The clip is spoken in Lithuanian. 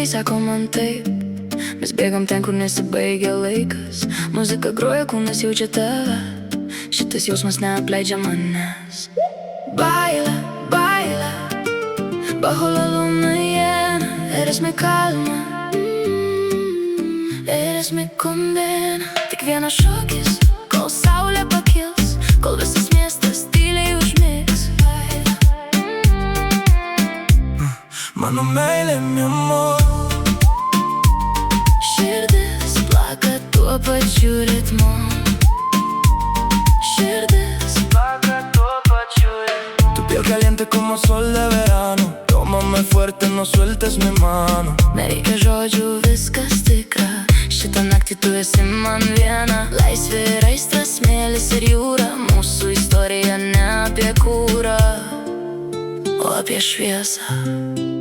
sako man taip. Mes bėgam ten, kur nesibaigia laikas. Muzika groja, kūnas jaučia tave. Šitas jausmas neapleidžia manęs. Baila, baila, bajo la luna llena. Eres mi calma, eres mi condena. Tik vienas šokis, kol saulė pakils, kol visas miestas tyliai užmigs. Mano meilė, mi amor. Širdis plaka tuo pačiu ritmu. Širdis plaka tuo pačiu ritmu. Tu piel caliente como sol de verano. Tómame fuerte, no sueltes mi mano. Nereikia žodžių, viskas tikra. Šitą naktį tu esi man viena. Laisvė ir aistras, smėlis ir jūra. Mūsų istorija ne apie kūrą, o apie šviesą.